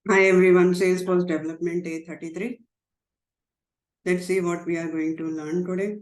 Hi everyone, Salesforce Development Day 33. Let's see what we are going to learn today.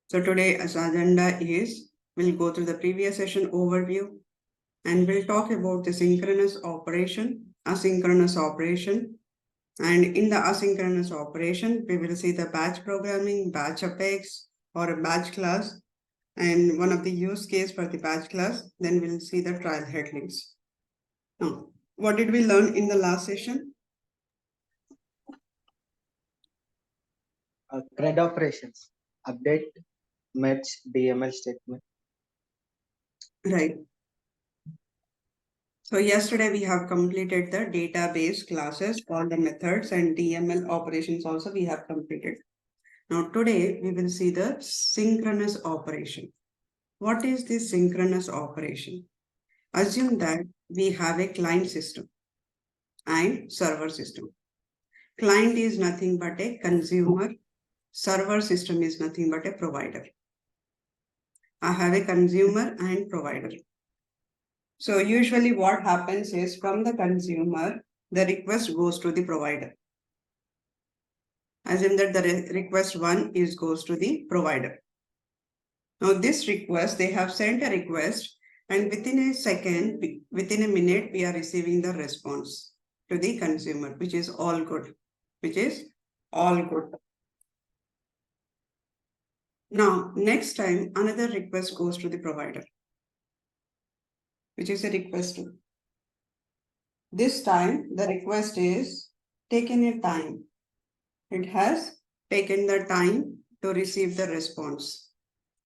So today as agenda is, we'll go through the previous session overview and we'll talk about the synchronous operation, asynchronous operation. And in the asynchronous operation, we will see the batch programming, batch apex or a batch class and one of the use case for the batch class. Then we'll see the trial headings. Now, what did we learn in the last session? CRUD operations, update, merge, DML statement. Right. So yesterday we have completed the database classes, all the methods and DML operations also we have completed. Now today we will see the synchronous operation. What is this synchronous operation? Assume that we have a client system and server system. Client is nothing but a consumer. Server system is nothing but a provider. I have a consumer and provider. So usually what happens is from the consumer, the request goes to the provider. Assume that the request one goes to the provider. Now this request, they have sent a request and within a second, within a minute, we are receiving the response to the consumer, which is all good, Now, next time, another request goes to the provider, which is a request two. This time, the request is taken a time. It has taken the time to receive the response.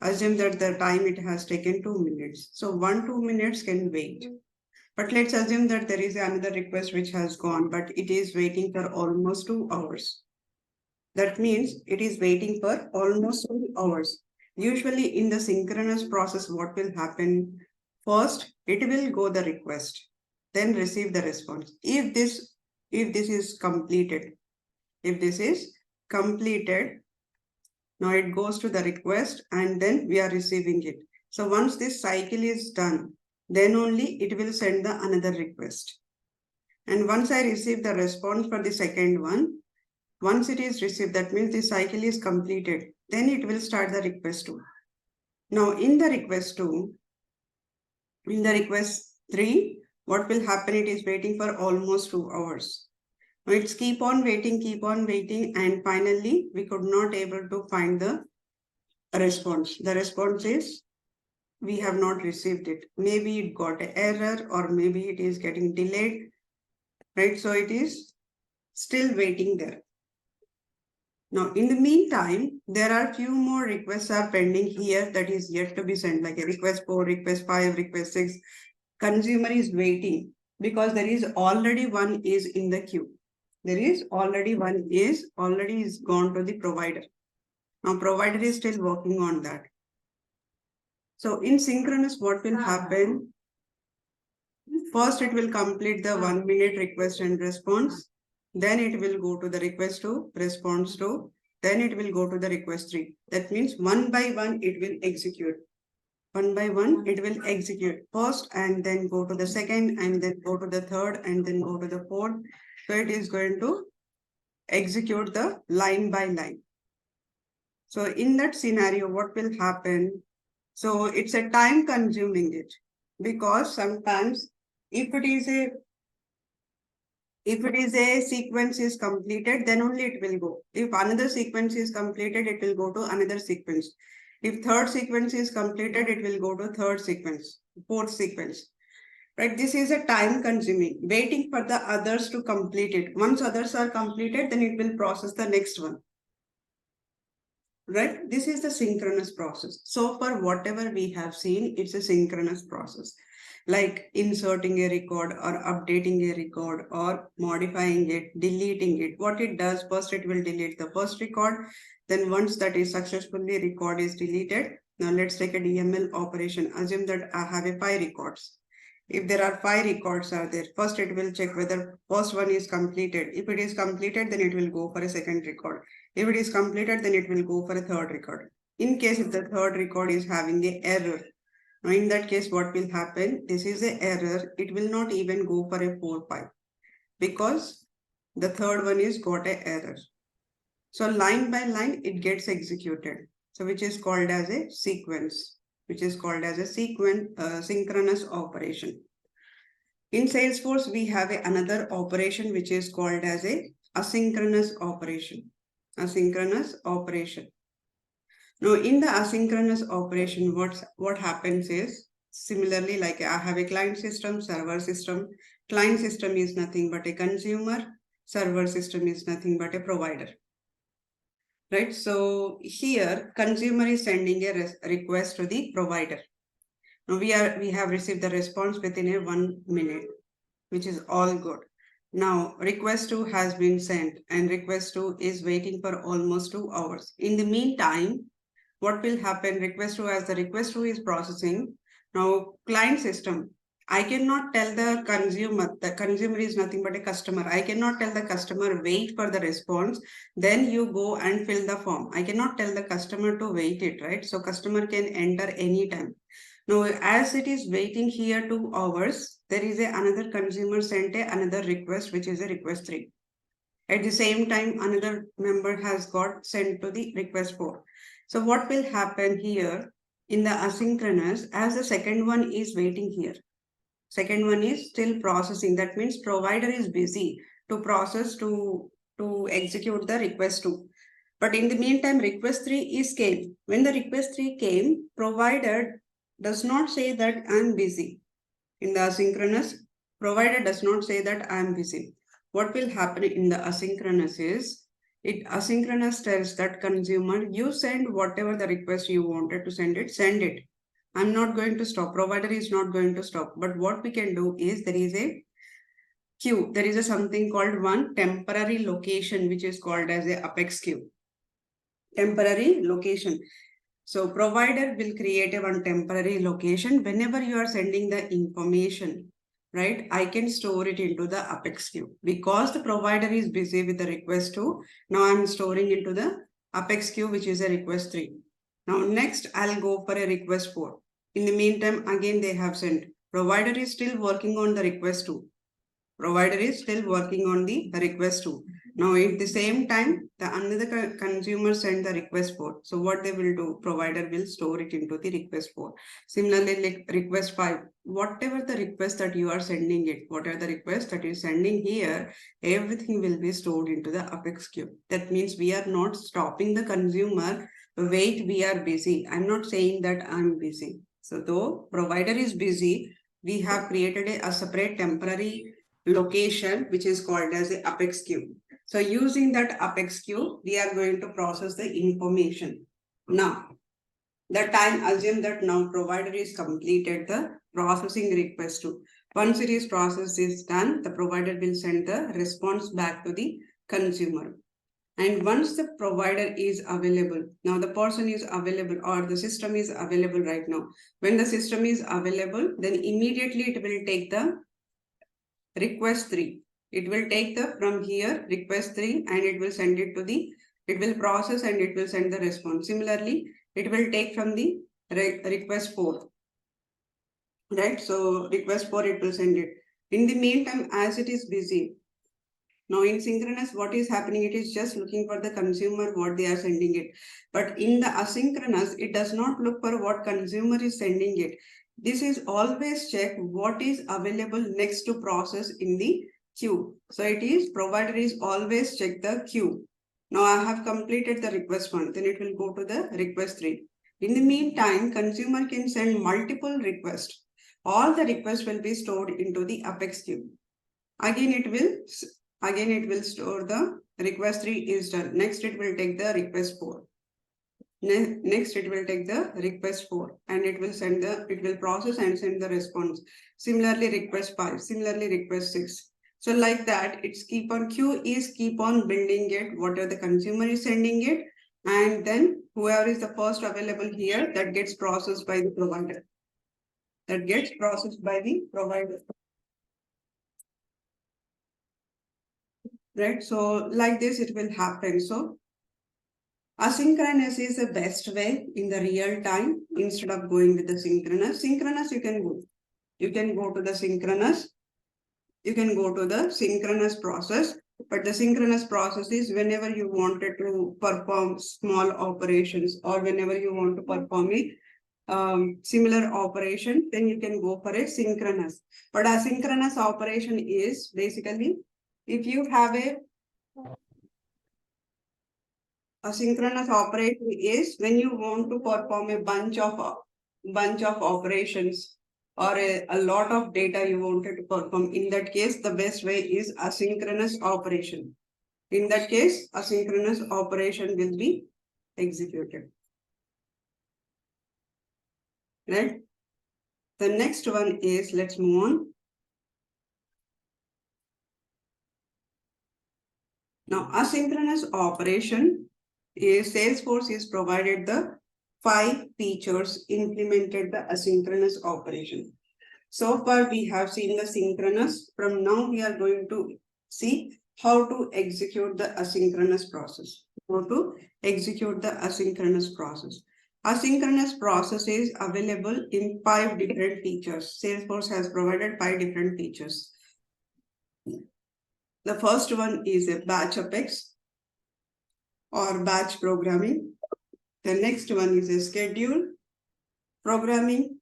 Assume that the time it has taken 2 minutes. So 2 minutes can wait. But let's assume that there is another request which has gone, but it is waiting for almost 2 hours. That means it is waiting for almost 2 hours. Usually in the synchronous process, what will happen? First, it will go the request, then receive the response. If this is completed, now it goes to the request and then we are receiving it. So once this cycle is done, then only it will send the another request. And once I receive the response for the second one, once it is received, that means the cycle is completed. Then it will start the request 2. Now in the request 3, what will happen? It is waiting for almost 2 hours. It's keep on waiting, and finally we could not able to find the response. The response is we have not received it. Maybe it got an error or maybe it is getting delayed, right? So it is still waiting there. Now, in the meantime, there are few more requests are pending here that is yet to be sent, like a request 4, request 5, request 6. Consumer is waiting because there is already one is in the queue. There is already one is gone to the provider. Now, provider is still working on that. So in synchronous, what will happen? First, it will complete the 1 minute request and response. Then it will go to the request 2, response 2. Then it will go to the request 3. That means one by one, it will execute. One by one, it will execute first and then go to the second and then go to the third and then go to the fourth. So it is going to execute the line by line. So in that scenario, what will happen? So it's a time consuming it because sometimes if it is a sequence is completed, then only it will go. If another sequence is completed, it will go to another sequence. If third sequence is completed, it will go to third sequence, fourth sequence. Right? This is a time consuming, waiting for the others to complete it. Once others are completed, then it will process the next one. Right? This is the synchronous process. So for whatever we have seen, it's a synchronous process. Like inserting a record or updating a record or modifying it, deleting it. What it does, first it will delete the first record. Then once that is successfully record is deleted, now let's take a DML operation. Assume that I have 5 records. If there are 5 records are there, first it will check whether first one is completed. If it is completed, then it will go for a second record. If it is completed, then it will go for a third record. In case if the third record is having an error, Now in that case, what will happen? This is an error. It will not even go for a 4-5 because the third one is got an error. So line by line, it gets executed. So which is called as a sequence, which is called as a synchronous operation. In Salesforce, we have another operation which is called as a asynchronous operation. Asynchronous operation. Now, in the asynchronous operation, what happens is similarly, like I have a client system, server system. Client system is nothing but a consumer. Server system is nothing but a provider. Right? So here, consumer is sending a request to the provider. Now we have received the response within a 1 minute, which is all good. Now request 2 has been sent and request 2 is waiting for almost 2 hours. In the meantime, what will happen? Request 2, as the request 2 is processing. Now client system, I cannot tell the consumer is nothing but a customer. I cannot tell the customer wait for the response, then you go and fill the form. I cannot tell the customer to wait it, right? So customer can enter anytime. Now, as it is waiting here 2 hours, there is another consumer sent another request, which is a request 3. At the same time, another member has got sent to the request 4. So what will happen here in the asynchronous, as the second one is waiting here, second one is still processing. That means provider is busy to process to execute the request 2. But in the meantime, request 3 is came. When the request 3 came, provider does not say that I'm busy. In the asynchronous, provider does not say that I'm busy. What will happen in the asynchronous is, it asynchronous tells that consumer, you send whatever the request you wanted to send it. I'm not going to stop. Provider is not going to stop. But what we can do is, there is a queue. There is a something called one temporary location, which is called as a apex queue. Temporary location. So provider will create a one temporary location. Whenever you are sending the information, right, I can store it into the apex queue. Because the provider is busy with the request 2, now I'm storing into the apex queue, which is a request 3. Now next, I'll go for a request 4. In the meantime, again they have sent. Provider is still working on the request 2. Provider is still working on the request 2. Now at the same time, the another consumer send the request 4. So what they will do, provider will store it into the request 4. Similarly, like request 5, whatever the request that you are sending it, whatever the request that is sending here, everything will be stored into the apex queue. That means we are not stopping the consumer, wait, we are busy. I'm not saying that I'm busy. So though provider is busy, we have created a separate temporary location, which is called as the apex queue. So using that apex queue, we are going to process the information. Now, the time, assume that now provider is completed the processing request 2. Once it is processed is done, the provider will send the response back to the consumer. And once the provider is available, now the person is available or the system is available right now. When the system is available, then immediately it will take the request 3. It will take the from here request 3 and it will send it to the, it will process and it will send the response. Similarly, it will take from the request 4. Right? So request 4, it will send it. In the meantime, as it is busy, now in synchronous, what is happening? It is just looking for the consumer, what they are sending it. But in the asynchronous, it does not look for what consumer is sending it. This is always check what is available next to process in the queue. So it is provider is always check the queue. Now I have completed the request 1, then it will go to the request 3. In the meantime, consumer can send multiple requests. All the requests will be stored into the apex queue. Again, it will store the request 3 is done. Next, it will take the request 4. Next, it will take the request 4 and it will process and send the response. Similarly, request 5, similarly, request 6. So like that, it's keep on building it, whatever the consumer is sending it. And then whoever is the first available here, that gets processed by the provider. Right? So like this, it will happen. So Asynchronous is the best way in the real time instead of going with the synchronous. Synchronous you can go. You can go to the synchronous. You can go to the synchronous process. But the synchronous process is whenever you wanted to perform small operations or whenever you want to perform a similar operation, then you can go for a synchronous. But asynchronous operation is basically if you have a asynchronous operation is when you want to perform a bunch of operations or a lot of data you wanted to perform. In that case, the best way is asynchronous operation. In that case, asynchronous operation will be executed. Right? The next one is, let's move on. Now, asynchronous operation is Salesforce is provided the 5 features implemented the asynchronous operation. So far, we have seen the synchronous. From now, we are going to see how to execute the asynchronous process. How to execute the asynchronous process. Asynchronous process is available in 5 different features. Salesforce has provided 5 different features. The first one is a batch apex or batch programming. The next one is a schedule programming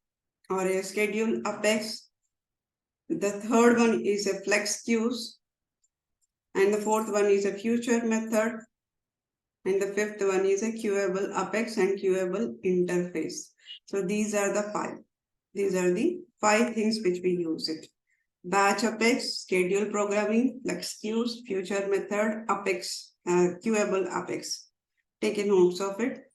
or a schedule apex. The third one is a flex queues. And the fourth one is a future method. And the fifth one is a queuable apex and queuable interface. So these are the 5. These are the 5 things which we use it. Batch apex, schedule programming, flex queues, future method, apex, queuable apex. Take a notes of it.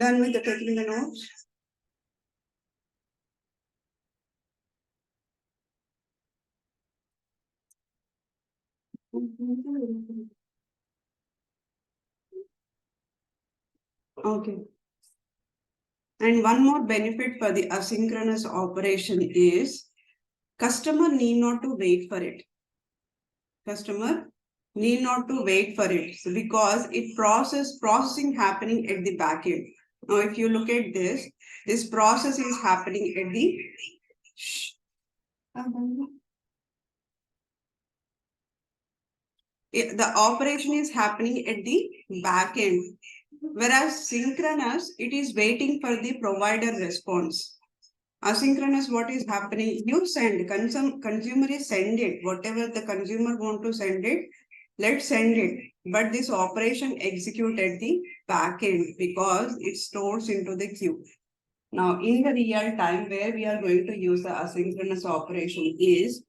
Done with the taking the notes. Okay. And one more benefit for the asynchronous operation is customer need not to wait for it. Customer need not to wait for it because it processing happening at the back end. Now, if you look at this process is happening at the operation is happening at the back end. Whereas synchronous, it is waiting for the provider response. Asynchronous, what is happening? You send, consumer is send it. Whatever the consumer want to send it, let's send it. But this operation execute at the back end because it stores into the queue. Now, in the real time, where we are going to use the asynchronous operation is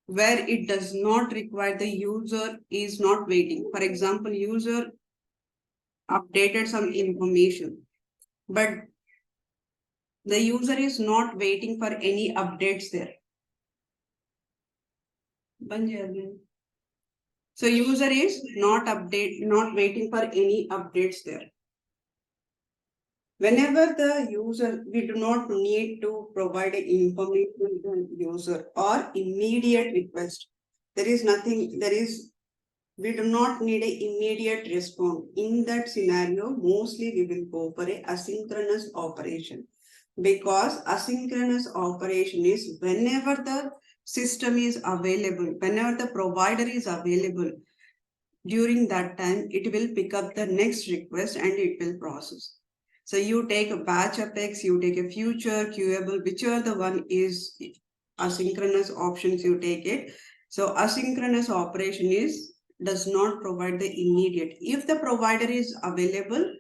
where it does not require the user is not waiting. For example, user updated some information, but the user is not waiting for any updates there. So user is not waiting for any updates there. Whenever the user, we do not need to provide information to the user or immediate request. We do not need an immediate response. In that scenario, mostly we will go for a asynchronous operation because asynchronous operation is whenever the system is available, whenever the provider is available, during that time, it will pick up the next request and it will process. So you take a batch apex, you take a future, queuable, whichever the one is asynchronous options, you take it. So asynchronous operation does not provide the immediate. If the provider is available,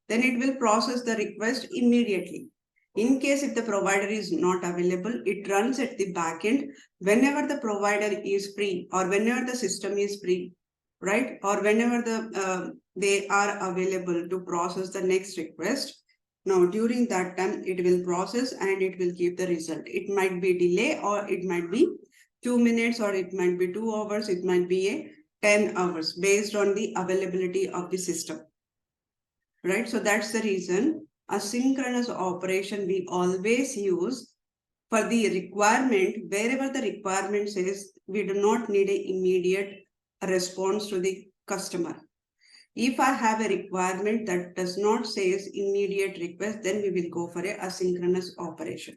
then it will process the request immediately. In case if the provider is not available, it runs at the backend whenever the provider is free or whenever the system is free, right? Or whenever they are available to process the next request. Now, during that time, it will process and it will give the result. It might be delay or it might be 2 minutes or it might be 2 hours. It might be a 10 hours based on the availability of the system, right? So that's the reason asynchronous operation we always use for the requirement, wherever the requirement says we do not need an immediate response to the customer. If I have a requirement that does not say immediate request, then we will go for a asynchronous operation.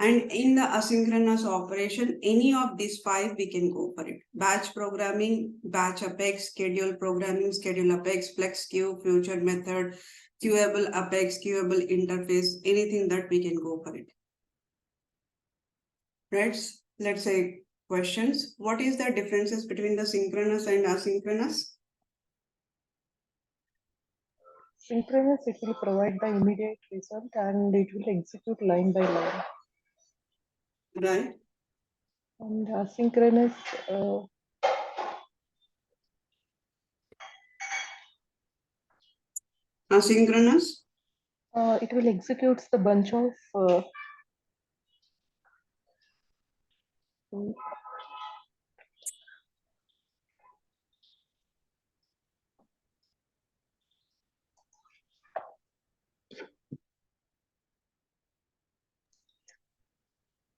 And in the asynchronous operation, any of these 5 we can go for it. Batch programming, batch apex, schedule programming, schedule apex, flex queue, future method, queuable apex, queuable interface, anything that we can go for it. Right? Let's say questions. What is the differences between the synchronous and asynchronous? Synchronous, it will provide the immediate result and it will execute line by line. Right. And asynchronous, Asynchronous? it will execute the bunch of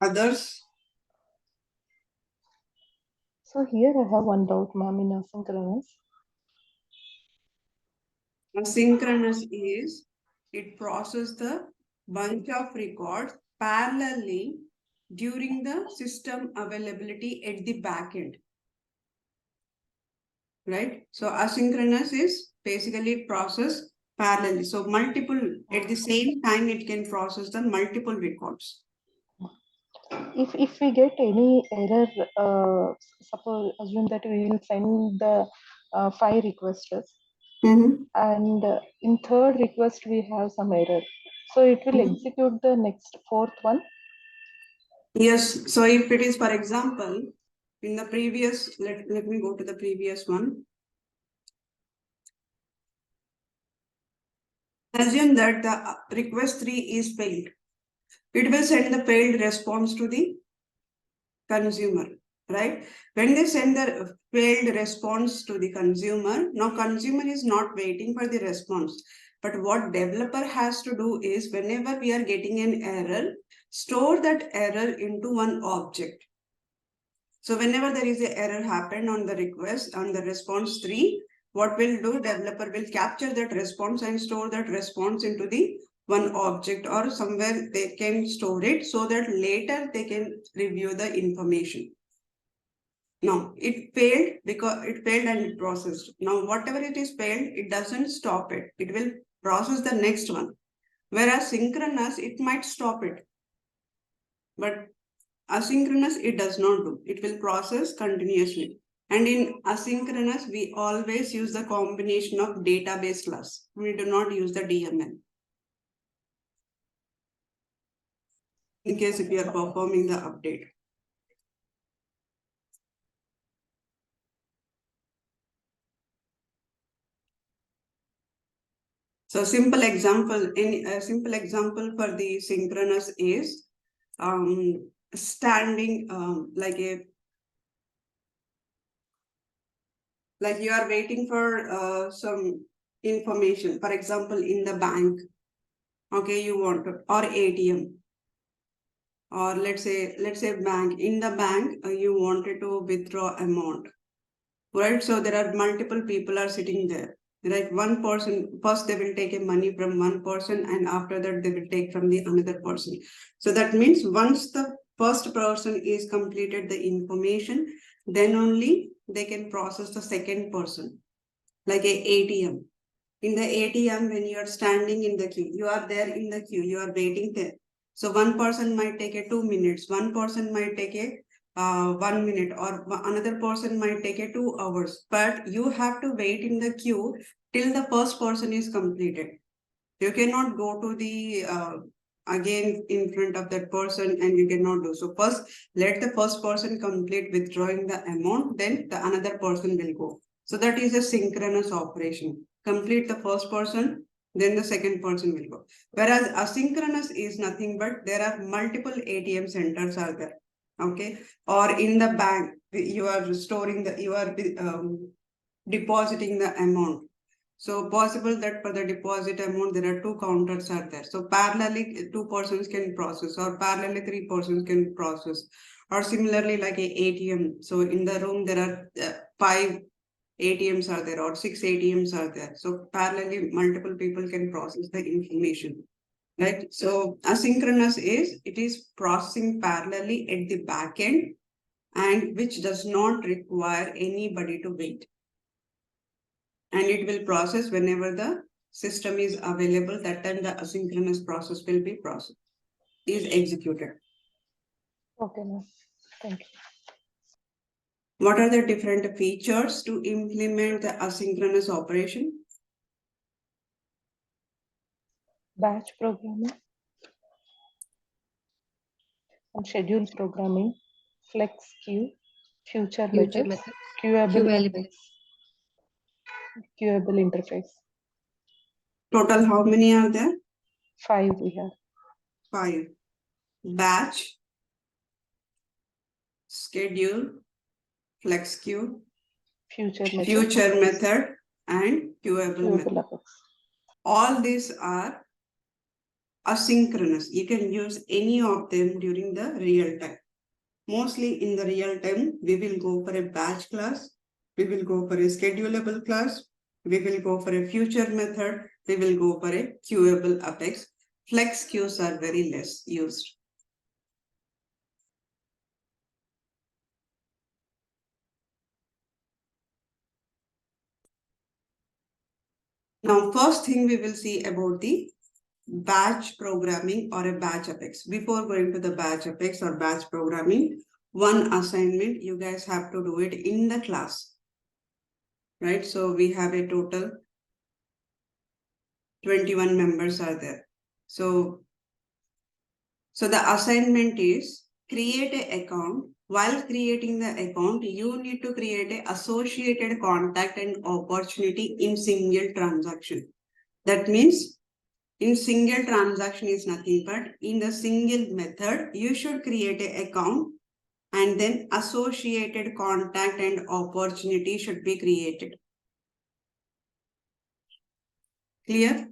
Others? So here I have one doubt, ma'am, in asynchronous. Asynchronous is it processes the bunch of records parallelly during the system availability at the backend. Right? So asynchronous is basically process parallelly. So multiple at the same time it can process the multiple records. If we get any error, suppose assume that we will send the 5 requests, and in third request we have some error, so it will execute the next 4th one. Yes. So if it is, for example, in the previous, let me go to the previous one. Assume that the request 3 is failed. It will send the failed response to the consumer, right? When they send the failed response to the consumer, now consumer is not waiting for the response. But what developer has to do is whenever we are getting an error, store that error into one object. So whenever there is an error happened on the request, on the response 3, what will do, developer will capture that response and store that response into the one object or somewhere they can store it so that later they can review the information. Now it failed because it failed and it processed. Now whatever it is failed, it doesn't stop it. It will process the next one. Whereas synchronous, it might stop it. But asynchronous, it does not do. It will process continuously. And in asynchronous, we always use the combination of database class. We do not use the DML. In case if we are performing the update. So simple example, a simple example for the synchronous is standing like you are waiting for some information. For example, in the bank, okay, you want to, or ATM, or let's say bank. In the bank, you wanted to withdraw amount, right? So there are multiple people are sitting there. Right, one person, first they will take a money from one person and after that they will take from the another person. So that means once the first person is completed the information, then only they can process the second person, like a ATM. In the ATM, when you are standing in the queue, you are there in the queue, you are waiting there. So one person might take a 2 minutes, one person might take a 1 minute, or another person might take a 2 hours. But you have to wait in the queue till the first person is completed. You cannot go to the again in front of that person, and you cannot do so. First, let the first person complete withdrawing the amount, then the another person will go. So that is a synchronous operation. Complete the first person, then the second person will go. Whereas asynchronous is nothing but there are multiple ATM centers are there. Okay, or in the bank, you are storing the, you are depositing the amount. So possible that for the deposit amount, there are 2 counters are there. So parallelly 2 persons can process, or parallelly 3 persons can process, or similarly like a ATM. So in the room, there are 5 ATMs are there, or 6 ATMs are there. So parallelly multiple people can process the information, right? So asynchronous is, it is processing parallelly at the back end, and which does not require anybody to wait. And it will process whenever the system is available. That time the asynchronous process will be executed. Okay, ma'am. Thank you. What are the different features to implement the asynchronous operation? Batch programming and schedule programming, flex queue, future methods, queuable elements, queuable interface. Total, how many are there? 5 we have. 5. Batch, schedule, flex queue, Future method, and queuable method. methods. All these are asynchronous. You can use any of them during the real time. Mostly in the real time, we will go for a batch class, we will go for a schedulable class, we will go for a future method, we will go for a queuable apex. Flex queues are very less used. Now, first thing we will see about the batch programming or a batch apex. Before going to the batch apex or batch programming, one assignment, you guys have to do it in the class, right? So we have a total 21 members are there. So the assignment is create an account. While creating the account, you need to create an associated contact and opportunity in single transaction. That means in single transaction is nothing but in the single method, you should create an account, and then associated contact and opportunity should be created. Clear?